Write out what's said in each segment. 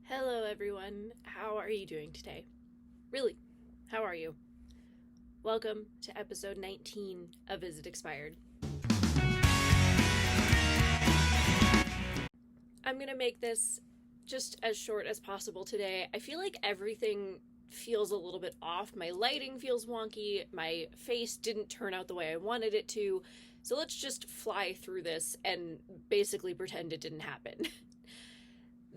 Hello everyone, how are you doing today? Really, how are you? Welcome to episode 19 of Is It Expired? I'm gonna make this just as short as possible today. I feel like everything feels a little bit off. My lighting feels wonky, my face didn't turn out the way I wanted it to, so let's just fly through this and basically pretend it didn't happen.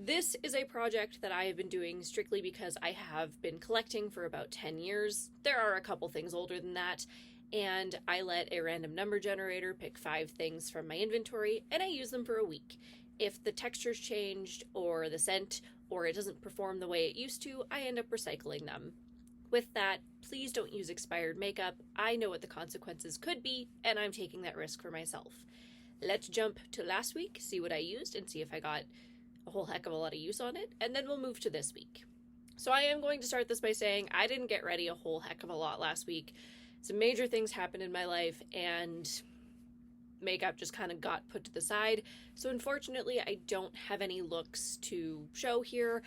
This is a project that I have been doing strictly because I have been collecting for about 10 years. There are a couple things older than that, and I let a random number generator pick 5 things from my inventory, and I use them for a week. If the texture's changed, or the scent, or it doesn't perform the way it used to, I end up recycling them. With that, please don't use expired makeup. I know what the consequences could be, and I'm taking that risk for myself. Let's jump to last week, see what I used, and see if I got a whole heck of a lot of use on it, and then we'll move to this week. So I am going to start this by saying I didn't get ready a whole heck of a lot last week. Some major things happened in my life, and makeup just kind of got put to the side. So unfortunately, I don't have any looks to show here.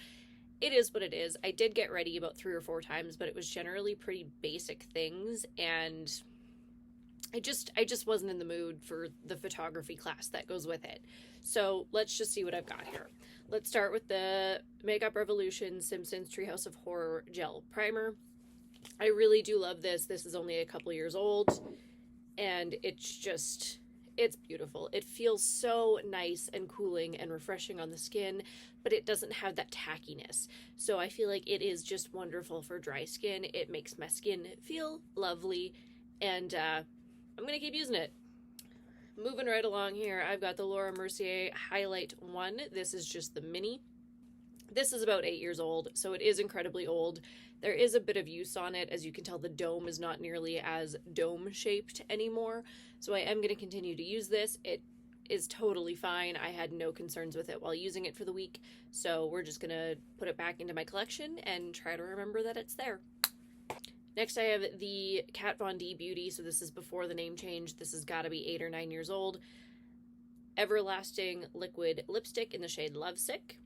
It is what it is. I did get ready about 3 or 4 times, but it was generally pretty basic things, and I just wasn't in the mood for the photography class that goes with it. So let's just see what I've got here. Let's start with the Makeup Revolution Simpsons Treehouse of Horror Gel Primer. I really do love this. This is only a couple years old, and it's beautiful. It feels so nice and cooling and refreshing on the skin, but it doesn't have that tackiness. So I feel like it is just wonderful for dry skin. It makes my skin feel lovely, and I'm going to keep using it. Moving right along here, I've got the Laura Mercier Highlight 1. This is just the mini. This is about 8 years old, so it is incredibly old. There is a bit of use on it. As you can tell, the dome is not nearly as dome-shaped anymore, so I am going to continue to use this. It is totally fine. I had no concerns with it while using it for the week, so we're just going to put it back into my collection and try to remember that it's there. Next, I have the Kat Von D Beauty, so this is before the name change. This has got to be 8 or 9 years old. Everlasting Liquid Lipstick in the shade Lovesick.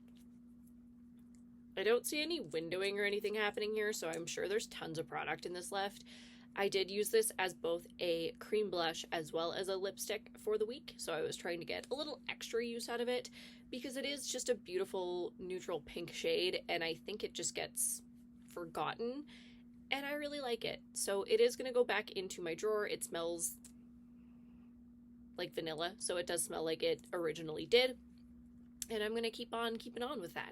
I don't see any windowing or anything happening here, so I'm sure there's tons of product in this left. I did use this as both a cream blush as well as a lipstick for the week, so I was trying to get a little extra use out of it because it is just a beautiful neutral pink shade, and I think it just gets forgotten. And I really like it. So it is going to go back into my drawer. It smells like vanilla, so it does smell like it originally did. And I'm going to keep on keeping on with that.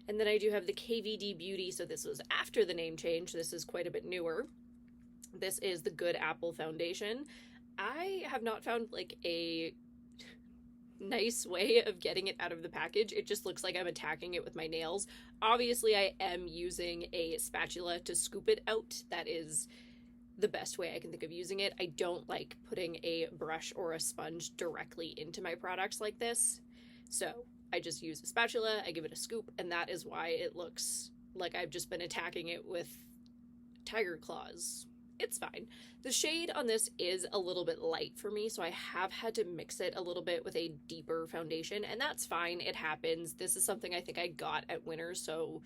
And then I do have the KVD Beauty, so this was after the name change. This is quite a bit newer. This is the Good Apple Foundation. I have not found like a nice way of getting it out of the package. It just looks like I'm attacking it with my nails. Obviously, I am using a spatula to scoop it out. That is the best way I can think of using it. I don't like putting a brush or a sponge directly into my products like this. So I just use a spatula, I give it a scoop, and that is why it looks like I've just been attacking it with tiger claws. It's fine. The shade on this is a little bit light for me, so I have had to mix it a little bit with a deeper foundation, and that's fine. It happens. This is something I think I got at Winter, so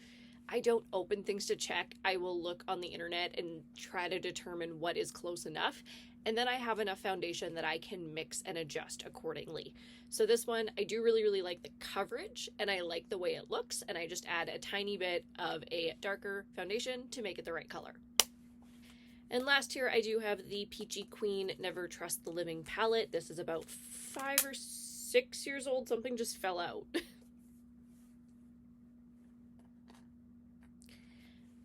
I don't open things to check. I will look on the internet and try to determine what is close enough, and then I have enough foundation that I can mix and adjust accordingly. So this one, I do really, really like the coverage, and I like the way it looks, and I just add a tiny bit of a darker foundation to make it the right color. And last here, I do have the Peachy Queen Never Trust the Living palette. This is about 5 or 6 years old. Something just fell out. I'm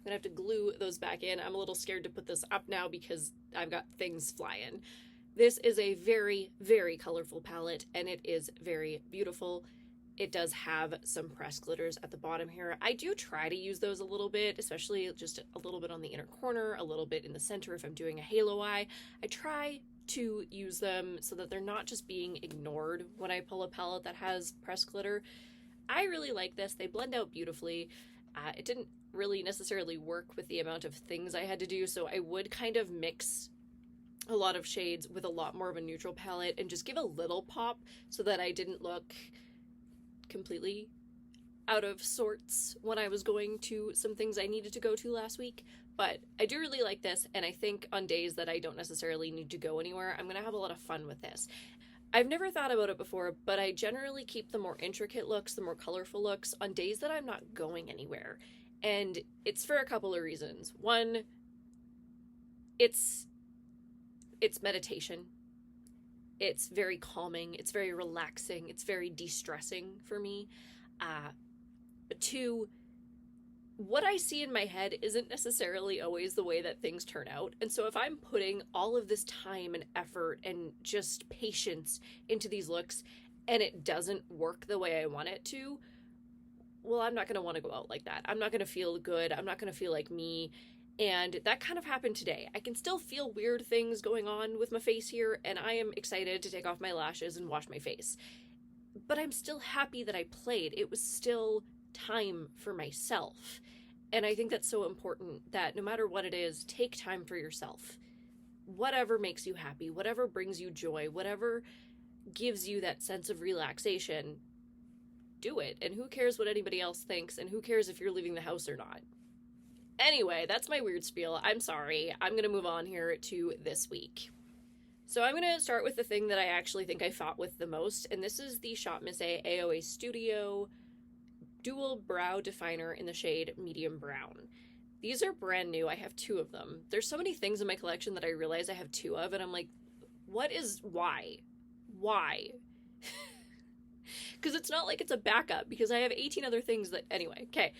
gonna have to glue those back in. I'm a little scared to put this up now because I've got things flying. This is a very, very colorful palette, and it is very beautiful. It does have some pressed glitters at the bottom here. I do try to use those a little bit, especially just a little bit on the inner corner, a little bit in the center if I'm doing a halo eye. I try to use them so that they're not just being ignored when I pull a palette that has pressed glitter. I really like this. They blend out beautifully. It didn't really necessarily work with the amount of things I had to do, so I would kind of mix a lot of shades with a lot more of a neutral palette and just give a little pop so that I didn't look completely out of sorts when I was going to some things I needed to go to last week, but I do really like this, and I think on days that I don't necessarily need to go anywhere, I'm going to have a lot of fun with this. I've never thought about it before, but I generally keep the more intricate looks, the more colorful looks on days that I'm not going anywhere. And it's for a couple of reasons. One, it's meditation. It's very calming. It's very relaxing. It's very de-stressing for me. Two, what I see in my head isn't necessarily always the way that things turn out. And so if I'm putting all of this time and effort and just patience into these looks and it doesn't work the way I want it to, well, I'm not going to want to go out like that. I'm not going to feel good. I'm not going to feel like me. And that kind of happened today. I can still feel weird things going on with my face here, and I am excited to take off my lashes and wash my face. But I'm still happy that I played. It was still time for myself. And I think that's so important, that no matter what it is, take time for yourself. Whatever makes you happy, whatever brings you joy, whatever gives you that sense of relaxation, do it. And who cares what anybody else thinks, and who cares if you're leaving the house or not? Anyway, that's my weird spiel. I'm sorry. I'm going to move on here to this week. So I'm going to start with the thing that I actually think I fought with the most, and this is the Shop Miss A AOA Studio Dual Brow Definer in the shade Medium Brown. These are brand new. I have 2 of them. There's so many things in my collection that I realize I have 2 of, and I'm like, why? Why? Because it's not like it's a backup, because I have 18 other things that, anyway, okay.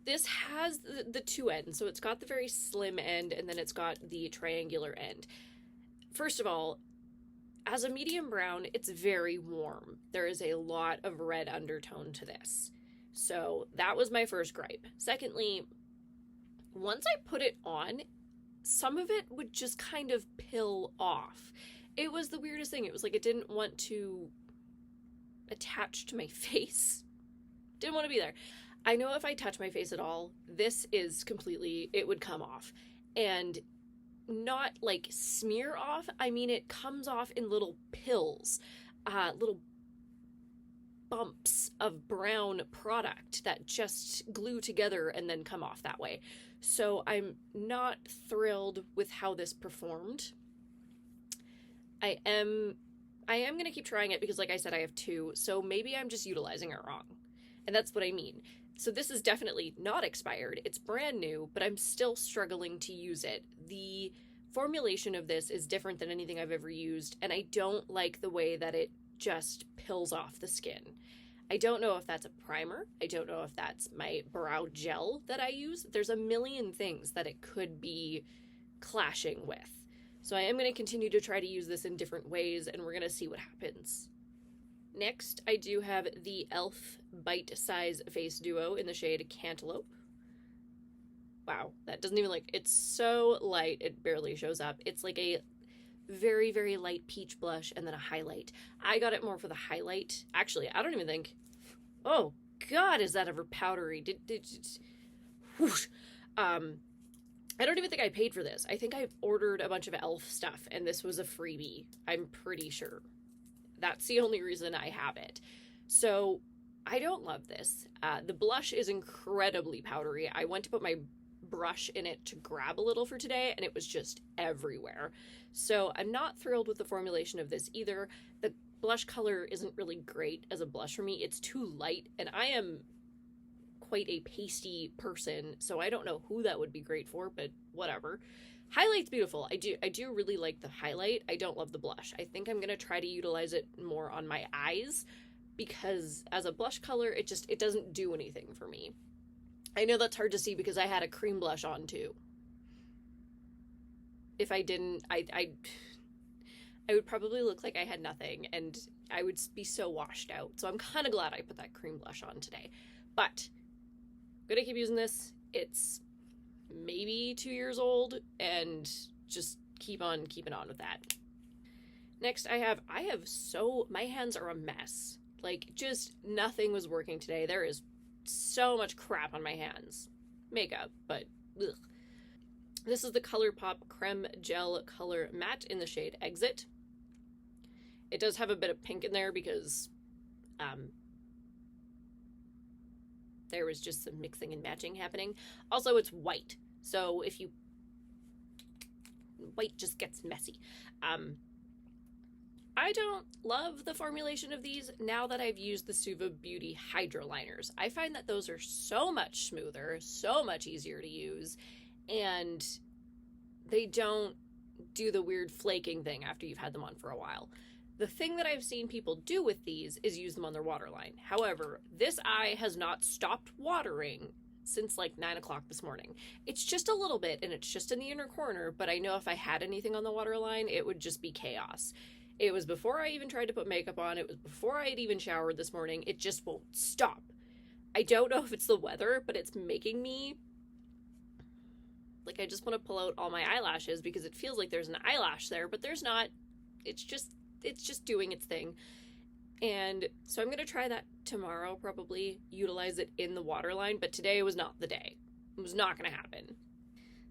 This has the 2 ends, so it's got the very slim end, and then it's got the triangular end. First of all, as a medium brown, it's very warm. There is a lot of red undertone to this. So that was my first gripe. Secondly, once I put it on, some of it would just kind of peel off. It was the weirdest thing. It was like it didn't want to attach to my face. Didn't want to be there. I know if I touch my face at all, this is completely, it would come off. And not like smear off, I mean it comes off in little pills, little bumps of brown product that just glue together and then come off that way. So I'm not thrilled with how this performed. I am going to keep trying it because, like I said, I have 2, so maybe I'm just utilizing it wrong. And that's what I mean. So this is definitely not expired. It's brand new, but I'm still struggling to use it. The formulation of this is different than anything I've ever used, and I don't like the way that it just pills off the skin. I don't know if that's a primer. I don't know if that's my brow gel that I use. There's a million things that it could be clashing with. So I am going to continue to try to use this in different ways, and we're going to see what happens. Next, I do have the e.l.f. Bite Size Face Duo in the shade Cantaloupe. Wow, that doesn't even it's so light, it barely shows up. It's like a very, very light peach blush and then a highlight. I got it more for the highlight. Actually, I don't even think, oh God, is that ever powdery? Whoosh. I don't even think I paid for this. I think I ordered a bunch of e.l.f. stuff and this was a freebie. I'm pretty sure. That's the only reason I have it. So I don't love this. The blush is incredibly powdery. I went to put my brush in it to grab a little for today and it was just everywhere. So I'm not thrilled with the formulation of this either. The blush color isn't really great as a blush for me. It's too light and I am quite a pasty person, so I don't know who that would be great for, but whatever. Highlight's beautiful. I do really like the highlight. I don't love the blush. I think I'm going to try to utilize it more on my eyes because as a blush color, it doesn't do anything for me. I know that's hard to see because I had a cream blush on too. If I didn't, I would probably look like I had nothing and I would be so washed out. So I'm kind of glad I put that cream blush on today. But I'm going to keep using this. It's maybe 2 years old and just keep on keeping on with that. Next my hands are a mess. Like just nothing was working today. There is so much crap on my hands. Makeup, but ugh. This is the ColourPop Creme Gel Color Matte in the shade Exit. It does have a bit of pink in there because there was just some mixing and matching happening. Also, it's white, so if you... white just gets messy. I don't love the formulation of these now that I've used the Suva Beauty Hydro Liners. I find that those are so much smoother, so much easier to use, and they don't do the weird flaking thing after you've had them on for a while. The thing that I've seen people do with these is use them on their waterline. However, this eye has not stopped watering since like 9 o'clock this morning. It's just a little bit, and it's just in the inner corner, but I know if I had anything on the waterline, it would just be chaos. It was before I even tried to put makeup on. It was before I had even showered this morning. It just won't stop. I don't know if it's the weather, but it's making me... like, I just want to pull out all my eyelashes because it feels like there's an eyelash there, but there's not. It's just doing its thing. And so I'm going to try that tomorrow, probably utilize it in the waterline, but today was not the day. It was not going to happen.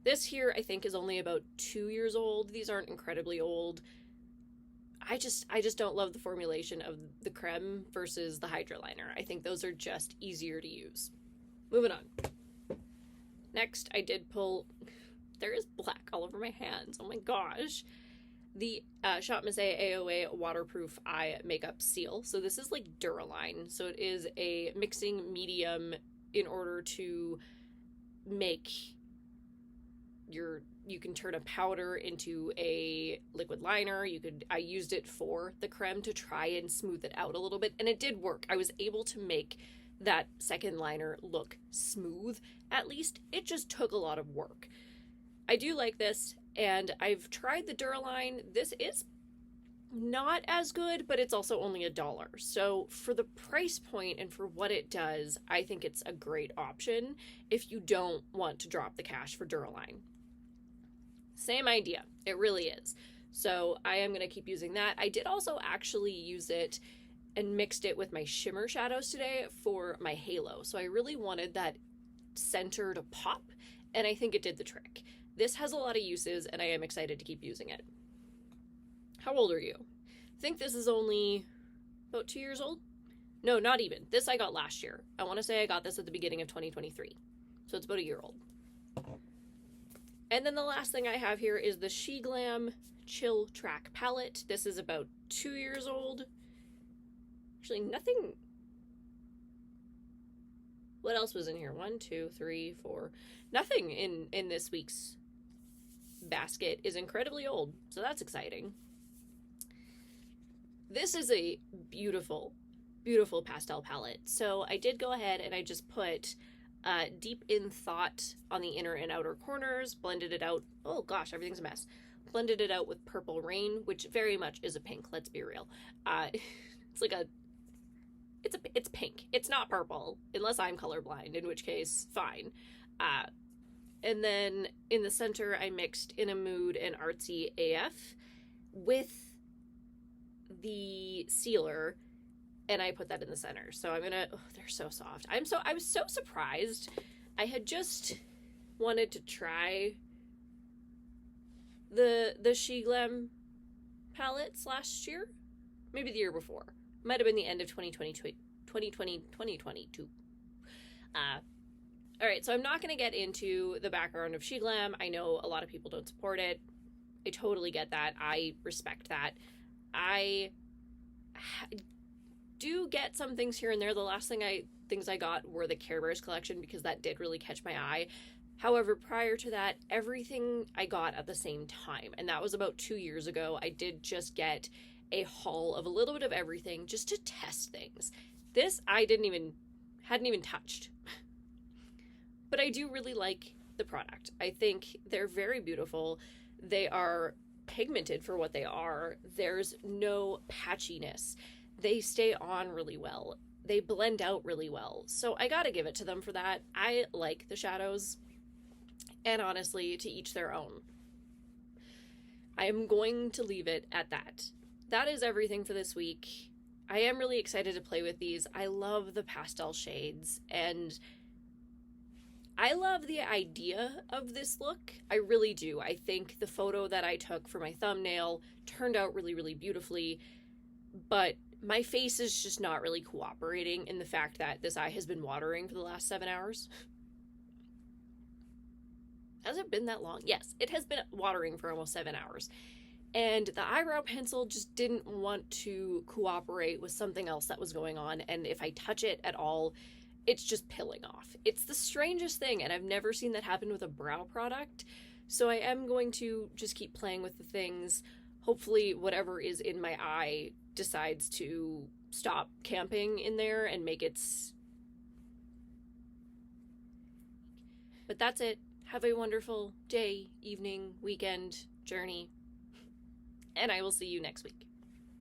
This here, I think, is only about 2 years old. These aren't incredibly old. I just don't love the formulation of the Créme versus the Hydro Liner. I think those are just easier to use. Moving on. Next, I did pull... there is black all over my hands. Oh my gosh. The Shop Miss AOA Waterproof Eye Makeup Seal. So this is like Duraline. So it is a mixing medium in order to make you can turn a powder into a liquid liner. I used it for the Créme to try and smooth it out a little bit, and it did work. I was able to make that second liner look smooth. At least it just took a lot of work. I do like this, and I've tried the Duraline. This is not as good, but it's also only $1. So for the price point and for what it does, I think it's a great option if you don't want to drop the cash for Duraline. Same idea. It really is. So I am going to keep using that. I did also actually use it and mixed it with my shimmer shadows today for my halo. So I really wanted that center to pop, and I think it did the trick. This has a lot of uses, and I am excited to keep using it. How old are you? I think this is only about 2 years old. No, not even. This I got last year. I want to say I got this at the beginning of 2023. So it's about a year old. And then the last thing I have here is the She Glam Chill Track Palette. This is about 2 years old. Actually, nothing... what else was in here? 1, 2, 3, 4... nothing in this week's basket is incredibly old, so that's exciting. This is a beautiful, beautiful pastel palette. So I did go ahead and I just put Deep in Thought on the inner and outer corners, blended it out. Oh gosh, everything's a mess. Blended it out with Purple Rain, which very much is a pink, let's be real. It's like it's pink. It's not purple, unless I'm colorblind, in which case, fine. And then in the center, I mixed In a Mood and Artsy AF with the sealer, and I put that in the center. So I'm gonna... oh, they're so soft. I was so surprised. I had just wanted to try the She Glam palettes last year, maybe the year before. Might have been the end of 2022. All right, so I'm not going to get into the background of She Glam. I know a lot of people don't support it. I totally get that. I respect that. I do get some things here and there. The last things I got were the Care Bears collection because that did really catch my eye. However, prior to that, everything I got at the same time, and that was about 2 years ago. I did just get a haul of a little bit of everything just to test things. This I hadn't even touched. But I do really like the product. I think they're very beautiful. They are pigmented for what they are. There's no patchiness. They stay on really well. They blend out really well. So I gotta give it to them for that. I like the shadows. And honestly, to each their own. I am going to leave it at that. That is everything for this week. I am really excited to play with these. I love the pastel shades, and I love the idea of this look. I really do. I think the photo that I took for my thumbnail turned out really, really beautifully, but my face is just not really cooperating in the fact that this eye has been watering for the last 7 hours. Has it been that long? Yes, it has been watering for almost 7 hours. And the eyebrow pencil just didn't want to cooperate with something else that was going on. And if I touch it at all, it's just pilling off. It's the strangest thing, and I've never seen that happen with a brow product. So I am going to just keep playing with the things. Hopefully whatever is in my eye decides to stop camping in there and make its... But that's it. Have a wonderful day, evening, weekend, journey. And I will see you next week.